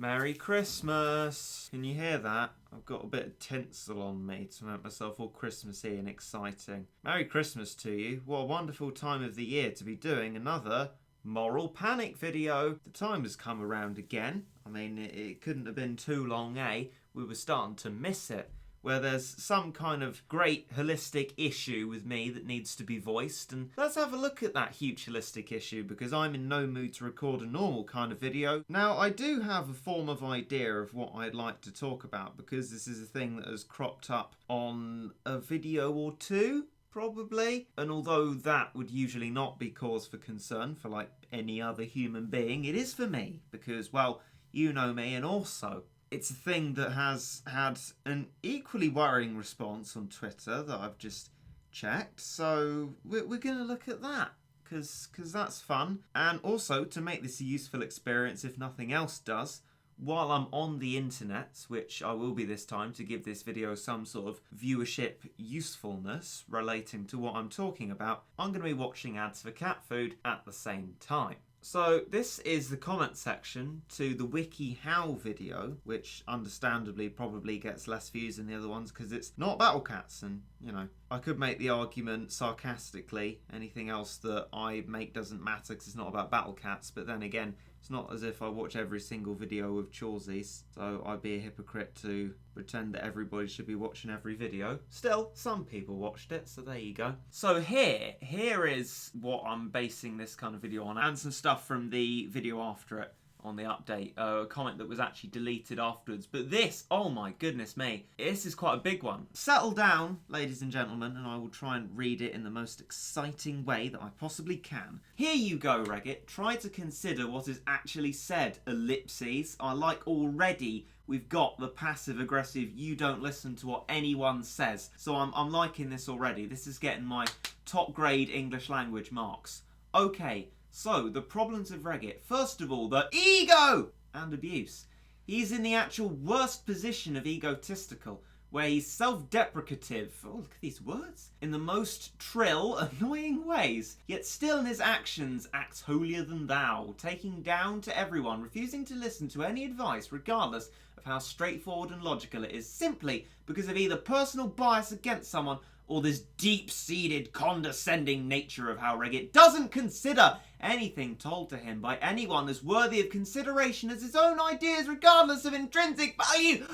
Merry Christmas! Can you hear that? I've got a bit of tinsel on me to make myself all Christmassy and exciting. Merry Christmas to you. What a wonderful time of the year to be doing another moral panic video. The time has come around again. I mean, it couldn't have been too long, eh? We were starting to miss it. Where there's some kind of great holistic issue with me that needs to be voiced, and let's have a look at that huge holistic issue because I'm in no mood to record a normal kind of video. Now, I do have a form of idea of what I'd like to talk about because this is a thing that has cropped up on a video or two, probably. And although that would usually not be cause for concern for like any other human being, it is for me because, well, you know me, and also it's a thing that has had an equally worrying response on Twitter that I've just checked. So we're going to look at that because that's fun. And also to make this a useful experience, if nothing else does, while I'm on the internet, which I will be this time to give this video some sort of viewership usefulness relating to what I'm talking about, I'm going to be watching ads for cat food at the same time. So this is the comment section to the WikiHow video, which understandably probably gets less views than the other ones because it's not Battle Cats, and you know, I could make the argument sarcastically, anything else that I make doesn't matter because it's not about Battle Cats, but then again, it's not as if I watch every single video of Chawsies, so I'd be a hypocrite to pretend that everybody should be watching every video. Still, some people watched it, so there you go. So here is what I'm basing this kind of video on, and some stuff from the video after it on the update, a comment that was actually deleted afterwards. But this, oh my goodness me, this is quite a big one. Settle down, ladies and gentlemen, and I will try and read it in the most exciting way that I possibly can. Here you go, Regit. Try to consider what is actually said, ellipses. I like already we've got the passive-aggressive, you don't listen to what anyone says. So I'm liking this already. This is getting my top grade English language marks. Okay. So, the problems of Regit. First of all, the ego and abuse. He's in the actual worst position of egotistical, where he's self-deprecative, oh look at these words, in the most trill, annoying ways, yet still in his actions acts holier than thou, taking down to everyone, refusing to listen to any advice regardless of how straightforward and logical it is, simply because of either personal bias against someone or this deep-seated, condescending nature of how Regit doesn't consider anything told to him by anyone as worthy of consideration as his own ideas, regardless of intrinsic value.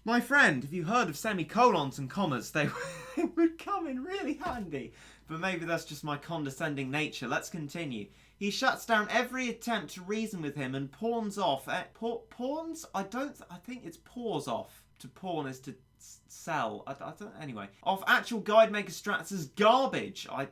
My friend, if you heard of semicolons and commas, they would come in really handy. But maybe that's just my condescending nature. Let's continue. He shuts down every attempt to reason with him and pawns off. Pawns? I think it's paws off. To pawn is to sell. I don't. Anyway, of actual guide maker strats as garbage. I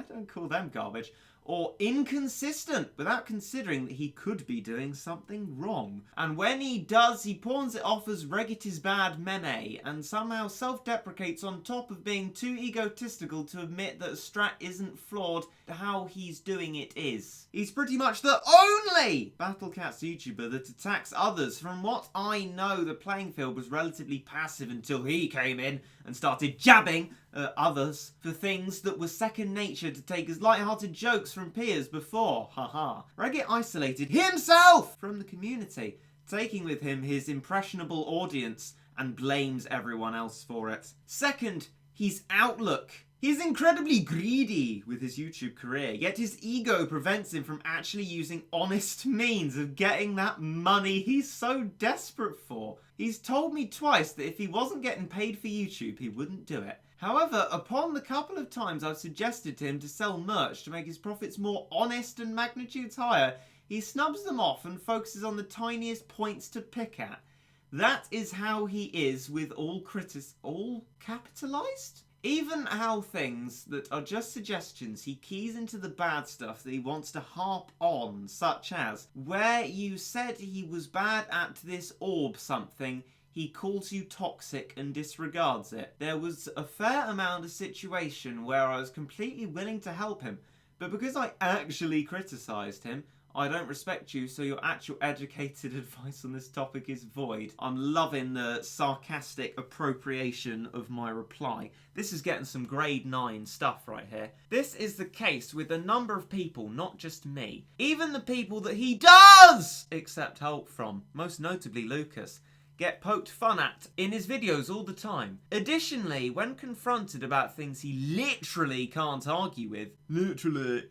don't call them garbage. Or inconsistent, without considering that he could be doing something wrong. And when he does, he pawns it off as Regit is bad meme, and somehow self-deprecates on top of being too egotistical to admit that a strat isn't flawed. How he's doing it is. He's pretty much the only Battle Cats YouTuber that attacks others. From what I know, the playing field was relatively passive until he came in and started jabbing others for things that were second nature to take as light-hearted jokes from peers before. Haha. Regit isolated himself from the community, taking with him his impressionable audience and blames everyone else for it. Second, his outlook. He's incredibly greedy with his YouTube career, yet his ego prevents him from actually using honest means of getting that money he's so desperate for. He's told me twice that if he wasn't getting paid for YouTube, he wouldn't do it. However, upon the couple of times I've suggested to him to sell merch to make his profits more honest and magnitudes higher, he snubs them off and focuses on the tiniest points to pick at. That is how he is with all capitalized? Even how things that are just suggestions, he keys into the bad stuff that he wants to harp on, such as, where you said he was bad at this orb something, he calls you toxic and disregards it. There was a fair amount of situation where I was completely willing to help him, but because I actually criticised him, I don't respect you, so your actual educated advice on this topic is void. I'm loving the sarcastic appropriation of my reply. This is getting some grade 9 stuff right here. This is the case with a number of people, not just me. Even the people that he does accept help from, most notably Lucas, get poked fun at in his videos all the time. Additionally, when confronted about things he literally can't argue with,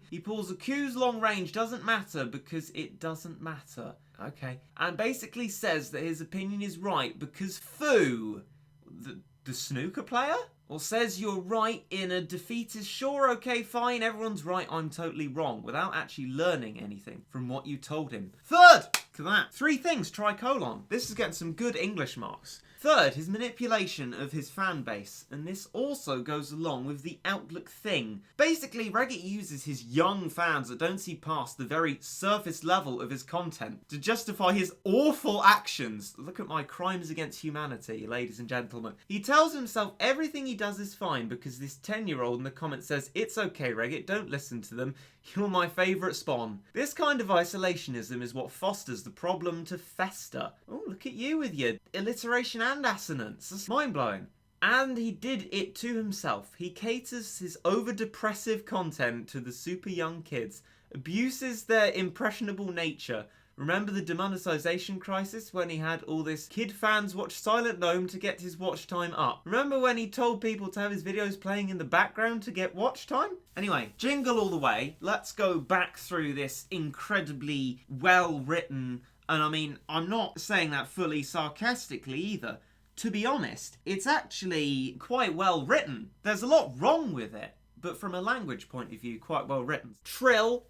he pulls a Q's long range doesn't matter because it doesn't matter. Okay. And basically says that his opinion is right because Fu, the snooker player? Or says you're right in a defeatist, sure, okay, fine, everyone's right, I'm totally wrong, without actually learning anything from what you told him. Third, look at that. 3 things, tricolon. This is getting some good English marks. Third, his manipulation of his fan base, and this also goes along with the outlook thing. Basically, Regit uses his young fans that don't see past the very surface level of his content to justify his awful actions. Look at my crimes against humanity, ladies and gentlemen. He tells himself everything he does is fine because this 10-year-old in the comments says, "It's okay, Regit, don't listen to them. You're my favourite spawn." This kind of isolationism is what fosters the problem to fester. Oh, look at you with your alliteration and assonance. That's mind-blowing. And he did it to himself. He caters his over-depressive content to the super young kids, abuses their impressionable nature. Remember the demonetization crisis when he had all this kid fans watch Silent Gnome to get his watch time up? Remember when he told people to have his videos playing in the background to get watch time? Anyway, jingle all the way. Let's go back through this incredibly well-written, and I mean, I'm not saying that fully sarcastically either. To be honest, it's actually quite well written. There's a lot wrong with it, but from a language point of view, quite well written. Trill,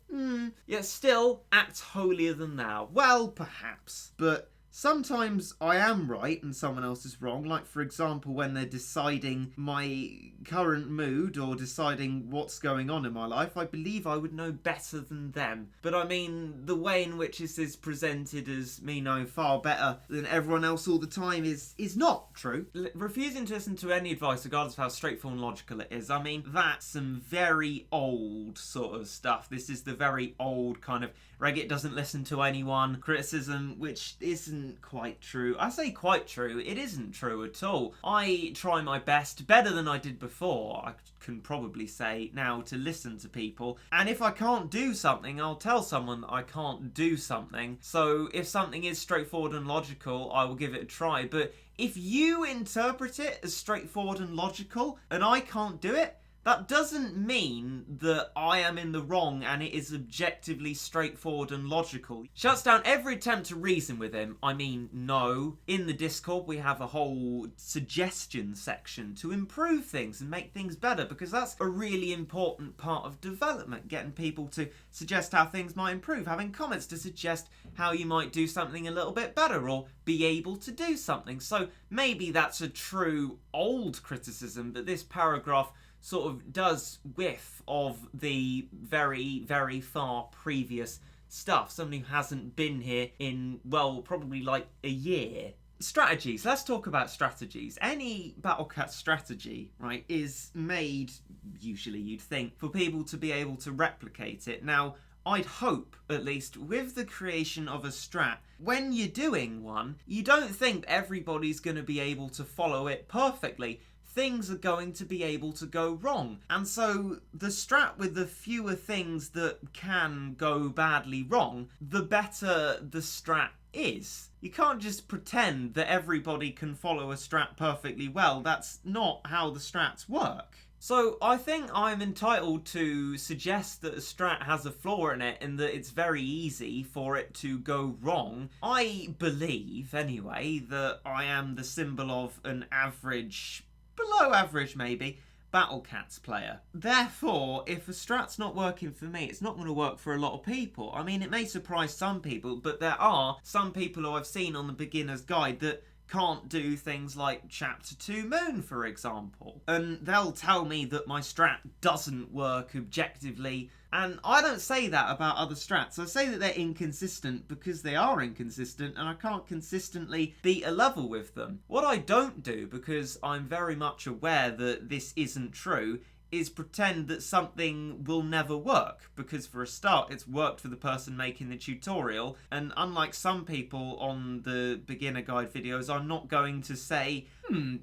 yet still acts holier than thou. Well, perhaps, but sometimes I am right and someone else is wrong, like for example when they're deciding my current mood or deciding what's going on in my life, I believe I would know better than them. But I mean, the way in which this is presented as me knowing far better than everyone else all the time is not true. Refusing to listen to any advice regardless of how straightforward and logical it is, I mean, that's some very old sort of stuff. This is the very old kind of Regit doesn't listen to anyone criticism, which isn't quite true. I say quite true, it isn't true at all. I try my best, better than I did before, I can probably say now, to listen to people. And if I can't do something, I'll tell someone that I can't do something. So if something is straightforward and logical, I will give it a try. But if you interpret it as straightforward and logical, and I can't do it, that doesn't mean that I am in the wrong and it is objectively straightforward and logical. Shuts down every attempt to reason with him. I mean, no. In the Discord, we have a whole suggestion section to improve things and make things better, because that's a really important part of development, getting people to suggest how things might improve, having comments to suggest how you might do something a little bit better or be able to do something. So maybe that's a true old criticism, but this paragraph sort of does whiff of the very, very far previous stuff. Someone who hasn't been here in, well, probably like a year. Strategies. Let's talk about strategies. Any Battle Cat strategy, right, is made, usually you'd think, for people to be able to replicate it. Now, I'd hope, at least, with the creation of a strat, when you're doing one, you don't think everybody's going to be able to follow it perfectly. Things are going to be able to go wrong. And so the strat with the fewer things that can go badly wrong, the better the strat is. You can't just pretend that everybody can follow a strat perfectly well. That's not how the strats work. So I think I'm entitled to suggest that a strat has a flaw in it and that it's very easy for it to go wrong. I believe, anyway, that I am the symbol of an average, below average maybe, Battle Cats player. Therefore, if a strat's not working for me, it's not going to work for a lot of people. I mean, it may surprise some people, but there are some people who I've seen on the beginner's guide that can't do things like Chapter 2 Moon, for example. And they'll tell me that my strat doesn't work objectively, and I don't say that about other strats. I say that they're inconsistent because they are inconsistent and I can't consistently beat a level with them. What I don't do, because I'm very much aware that this isn't true, is pretend that something will never work, because for a start it's worked for the person making the tutorial, and unlike some people on the beginner guide videos, I'm not going to say,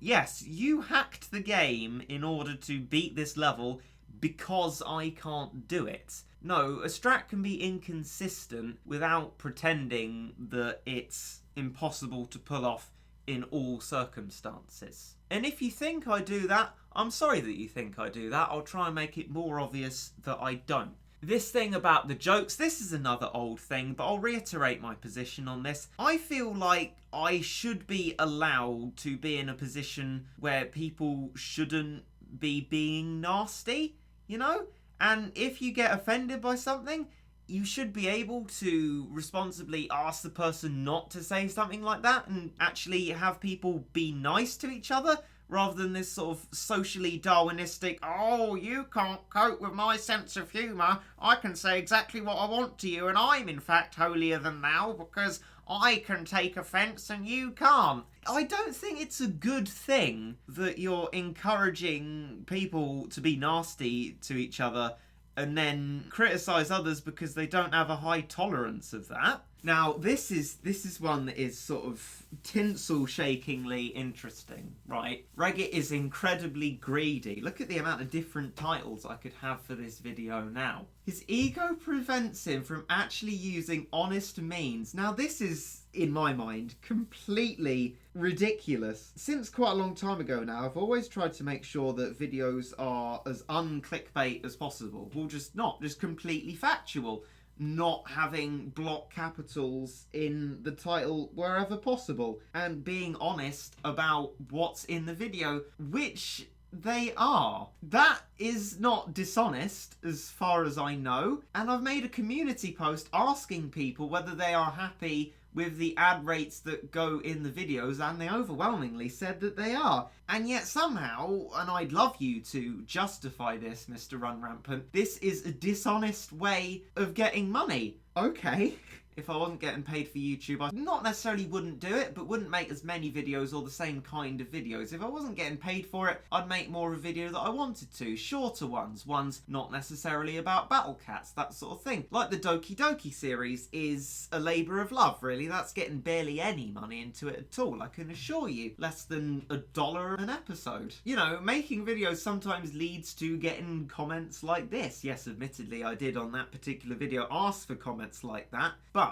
yes, you hacked the game in order to beat this level because I can't do it. No, a strat can be inconsistent without pretending that it's impossible to pull off in all circumstances. And if you think I do that, I'm sorry that you think I do that. I'll try and make it more obvious that I don't. This thing about the jokes, this is another old thing, but I'll reiterate my position on this. I feel like I should be allowed to be in a position where people shouldn't be being nasty, you know? And if you get offended by something, you should be able to responsibly ask the person not to say something like that and actually have people be nice to each other, rather than this sort of socially Darwinistic, oh, you can't cope with my sense of humour, I can say exactly what I want to you, and I'm in fact holier than thou because I can take offence and you can't. I don't think it's a good thing that you're encouraging people to be nasty to each other and then criticise others because they don't have a high tolerance of that. Now, this is one that is sort of tinsel-shakingly interesting, right? Regit is incredibly greedy. Look at the amount of different titles I could have for this video now. His ego prevents him from actually using honest means. Now, this is, in my mind, completely ridiculous. Since quite a long time ago now, I've always tried to make sure that videos are as un-clickbait as possible. Well, just completely factual. Not having block capitals in the title wherever possible, and being honest about what's in the video, which they are. That is not dishonest as far as I know, and I've made a community post asking people whether they are happy with the ad rates that go in the videos, and they overwhelmingly said that they are. And yet somehow, and I'd love you to justify this, Mr. Run Rampant, this is a dishonest way of getting money. Okay. If I wasn't getting paid for YouTube, I not necessarily wouldn't do it, but wouldn't make as many videos or the same kind of videos. If I wasn't getting paid for it, I'd make more of a video that I wanted to. Shorter ones not necessarily about battle cats, that sort of thing. Like the Doki Doki series is a labour of love, really. That's getting barely any money into it at all, I can assure you. Less than $1 an episode. You know, making videos sometimes leads to getting comments like this. Yes, admittedly, I did on that particular video ask for comments like that, but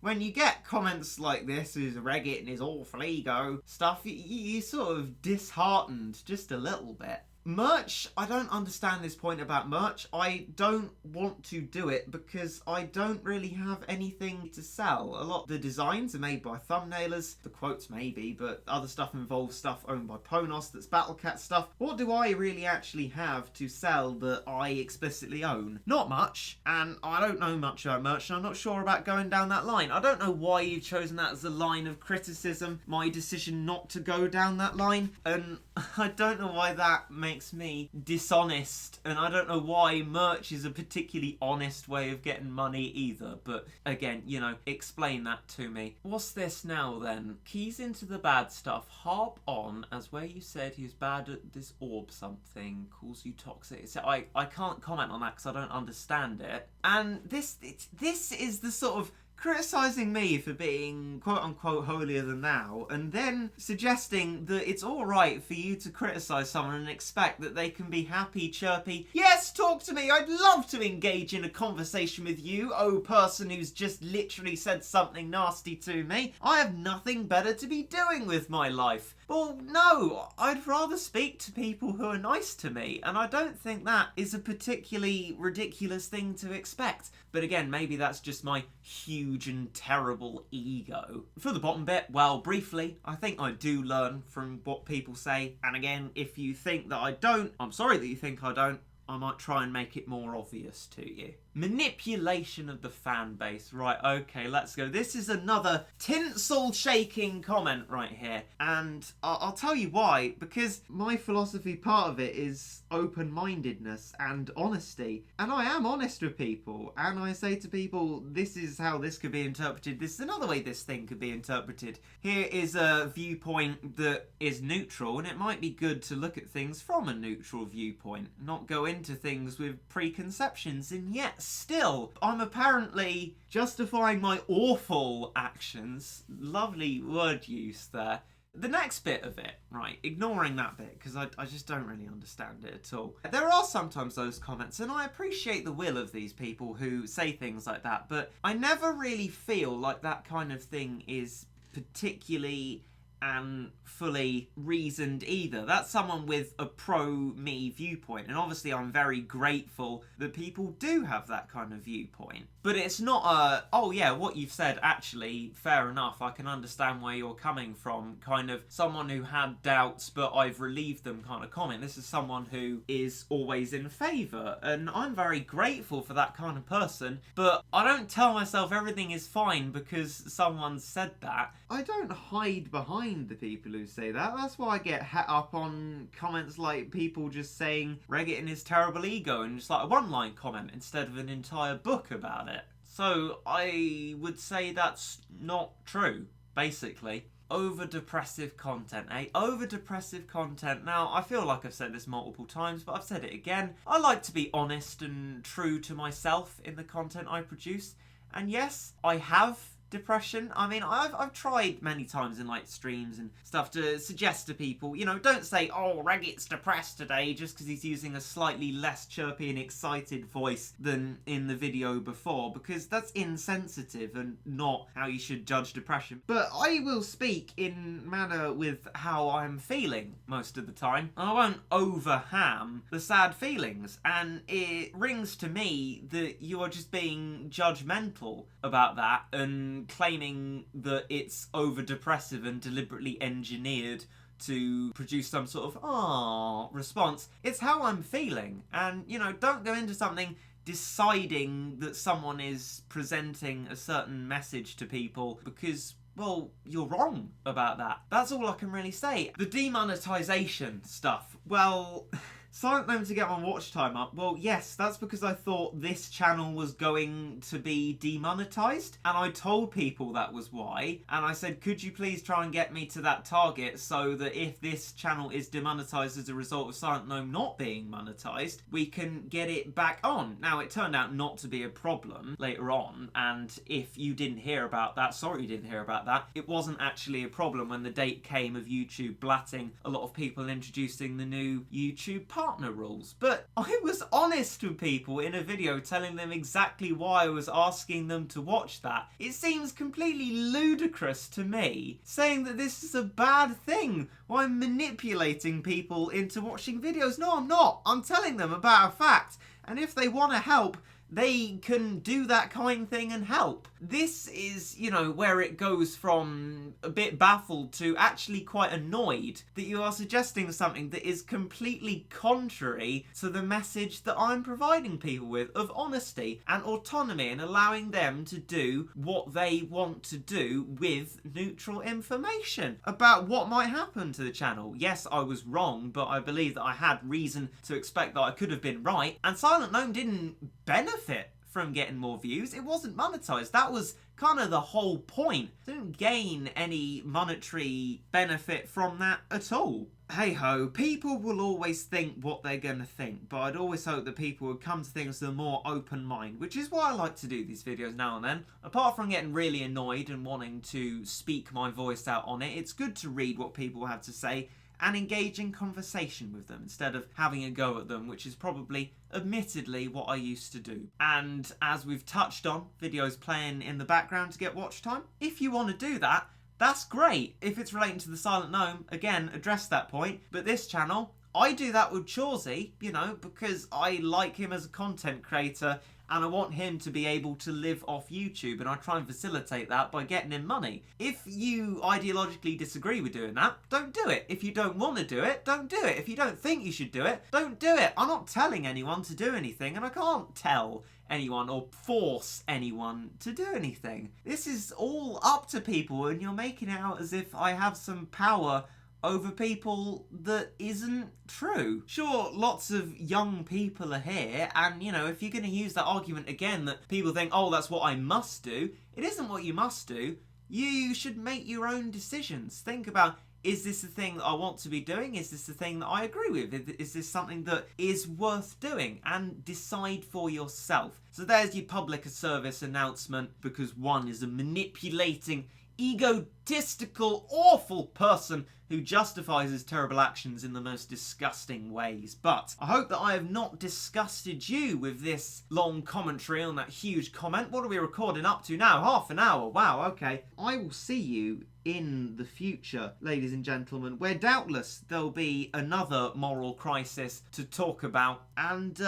when you get comments like this, who's Regit and his awful ego stuff, you sort of disheartened just a little bit. Merch, I don't understand this point about merch. I don't want to do it because I don't really have anything to sell. A lot of the designs are made by thumbnailers, the quotes maybe, but other stuff involves stuff owned by Ponos that's Battlecat stuff. What do I really actually have to sell that I explicitly own? Not much, and I don't know much about merch, and I'm not sure about going down that line. I don't know why you've chosen that as a line of criticism, my decision not to go down that line, and I don't know why that makes me dishonest, and I don't know why merch is a particularly honest way of getting money either, but again, you know, explain that to me. What's this now then? Keys into the bad stuff. Harp on as where you said he was bad at this orb something, calls you toxic. So I can't comment on that because I don't understand it. And this is the sort of criticising me for being quote-unquote holier than thou, and then suggesting that it's alright for you to criticise someone and expect that they can be happy, chirpy, yes, talk to me, I'd love to engage in a conversation with you, oh person who's just literally said something nasty to me. I have nothing better to be doing with my life. Well, no, I'd rather speak to people who are nice to me, and I don't think that is a particularly ridiculous thing to expect. But again, maybe that's just my huge and terrible ego. For the bottom bit, well, briefly, I think I do learn from what people say, and again, if you think that I don't, I'm sorry that you think I don't, I might try and make it more obvious to you. Manipulation of the fan base. Right, okay, let's go. This is another tinsel-shaking comment right here. And I'll tell you why. Because my philosophy, part of it is open-mindedness and honesty. And I am honest with people. And I say to people, this is how this could be interpreted. This is another way this thing could be interpreted. Here is a viewpoint that is neutral. And it might be good to look at things from a neutral viewpoint. Not go into things with preconceptions. And yet, still, I'm apparently justifying my awful actions. Lovely word use there. The next bit of it, right, ignoring that bit, because I just don't really understand it at all. There are sometimes those comments, and I appreciate the will of these people who say things like that, but I never really feel like that kind of thing is particularly and fully reasoned either. That's someone with a pro-me viewpoint, and obviously I'm very grateful that people do have that kind of viewpoint. But it's not a, oh yeah, what you've said, actually, fair enough, I can understand where you're coming from, kind of someone who had doubts but I've relieved them kind of comment. This is someone who is always in favour, and I'm very grateful for that kind of person, but I don't tell myself everything is fine because someone said that. I don't hide behind the people who say that. That's why I get het up on comments like people just saying Regit and his terrible ego and just like a one-line comment instead of an entire book about it. So I would say that's not true, basically. Over-depressive content, eh? Over-depressive content. Now, I feel like I've said this multiple times, but I've said it again. I like to be honest and true to myself in the content I produce. And yes, I have depression. I mean, I've tried many times in like streams and stuff to suggest to people, you know, don't say, oh, Regit's depressed today just because he's using a slightly less chirpy and excited voice than in the video before, because that's insensitive and not how you should judge depression. But I will speak in manner with how I'm feeling most of the time. I won't overham the sad feelings, and it rings to me that you are just being judgmental about that and claiming that it's over-depressive and deliberately engineered to produce some sort of "aww" response. It's how I'm feeling, and, you know, don't go into something deciding that someone is presenting a certain message to people because, well, you're wrong about that. That's all I can really say. The demonetization stuff, well, Silent Gnome to get my watch time up. Well, yes, that's because I thought this channel was going to be demonetized, and I told people that was why, and I said, could you please try and get me to that target so that if this channel is demonetized as a result of Silent Gnome not being monetized, we can get it back on. Now, it turned out not to be a problem later on, and if you didn't hear about that, sorry you didn't hear about that, it wasn't actually a problem when the date came of YouTube blatting a lot of people introducing the new YouTube partner rules. But I was honest with people in a video telling them exactly why I was asking them to watch that. It seems completely ludicrous to me saying that this is a bad thing, why I'm manipulating people into watching videos. No, I'm not. I'm telling them about a fact, and if they want to help, they can do that kind of thing and help. This is, you know, where it goes from a bit baffled to actually quite annoyed that you are suggesting something that is completely contrary to the message that I'm providing people with of honesty and autonomy and allowing them to do what they want to do with neutral information about what might happen to the channel. Yes, I was wrong, but I believe that I had reason to expect that I could have been right, and Silent Gnome didn't benefit from getting more views. It wasn't monetized. That was kind of the whole point. Didn't gain any monetary benefit from that at all. Hey ho, people will always think what they're gonna think, but I'd always hope that people would come to things with a more open mind, which is why I like to do these videos now and then. Apart from getting really annoyed and wanting to speak my voice out on it, it's good to read what people have to say and engage in conversation with them instead of having a go at them, which is probably, admittedly, what I used to do. And as we've touched on, videos playing in the background to get watch time, if you want to do that, that's great. If it's relating to the Silent Gnome, again, address that point. But this channel, I do that with Chawsey, you know, because I like him as a content creator and I want him to be able to live off YouTube, and I try and facilitate that by getting him money. If you ideologically disagree with doing that, don't do it. If you don't want to do it, don't do it. If you don't think you should do it, don't do it. I'm not telling anyone to do anything, and I can't tell anyone or force anyone to do anything. This is all up to people, and you're making it out as if I have some power over people that isn't true. Sure, lots of young people are here, and you know, if you're going to use that argument again that people think, oh, that's what I must do, it isn't what you must do. You should make your own decisions. Think about, is this the thing that I want to be doing? Is this the thing that I agree with? Is this something that is worth doing? And decide for yourself. So there's your public service announcement, because one is a manipulating, egotistical, awful person who justifies his terrible actions in the most disgusting ways. But I hope that I have not disgusted you with this long commentary on that huge comment. What are we recording up to now? Half an hour. Wow, okay. I will see you in the future, ladies and gentlemen, where doubtless there'll be another moral crisis to talk about. And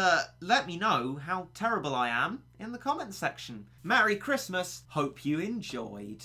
let me know how terrible I am in the comment section. Merry Christmas. Hope you enjoyed.